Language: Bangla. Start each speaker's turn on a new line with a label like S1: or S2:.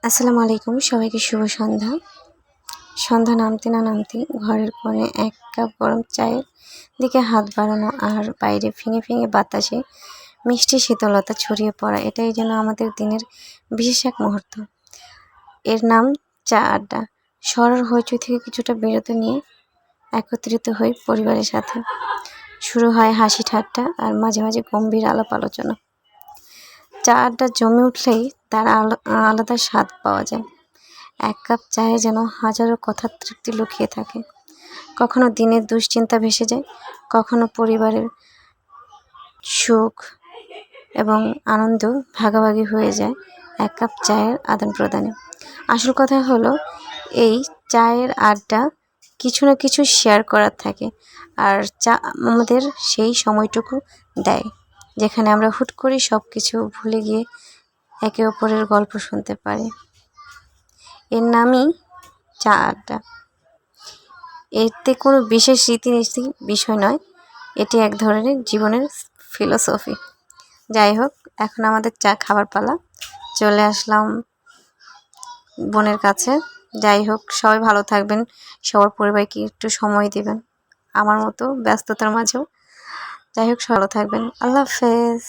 S1: আসসালামু আলাইকুম, সবাইকে শুভ সন্ধ্যা। সন্ধ্যা নামতে না নামতেই ঘরের কোণে 1 কাপ গরম চায়ের দিকে হাত বাড়ানো আর বাইরে ফিঙে ফিঙে বাতাসে মিষ্টি শীতলতা ছড়িয়ে পড়া, এটাই যেন আমাদের দিনের বিশেষ এক মুহূর্ত। এর নাম চা আড্ডা। শহরের হইচই থেকে কিছুটা বিরতি নিয়ে একত্রিত হই পরিবারের সাথে। শুরু হয় হাসি ঠাট্টা আর মাঝে মাঝে গম্ভীর আলাপ আলোচনা। চা আড্ডা জমে উঠলেই তার আলাদা স্বাদ পাওয়া যায়। 1 কাপ চায়ে যেন হাজারো কথার তৃপ্তি লুকিয়ে থাকে। কখনো দিনের দুশ্চিন্তা ভেসে যায়, কখনো পরিবারের সুখ এবং আনন্দ ভাগাভাগি হয়ে যায় 1 কাপ চায়ের আদান প্রদানে। আসল কথা হলো, এই চায়ের আড্ডা কিছু না কিছু শেয়ার করার থাকে, আর চা আমাদের সেই সময়টুকু দেয় যেখানে আমরা হুট করে সব কিছু ভুলে গিয়ে একে অপরের গল্প শুনতে পারি। এর নামই চা আড্ডা। এতে কোনো বিশেষ রীতিনীতি বিষয় নয়, এটি এক ধরনের জীবনের ফিলোসফি। যাই হোক, এখন আমাদের চা খাবার পালা। চলে আসলাম বোনের কাছে। যাই হোক, সবাই ভালো থাকবেন, সবার পরিবারকে একটু সময় দিবেন আমার মতো ব্যস্ততার মাঝেও। যাই হোক, ভালো থাকবেন। আল্লাহ হাফেজ।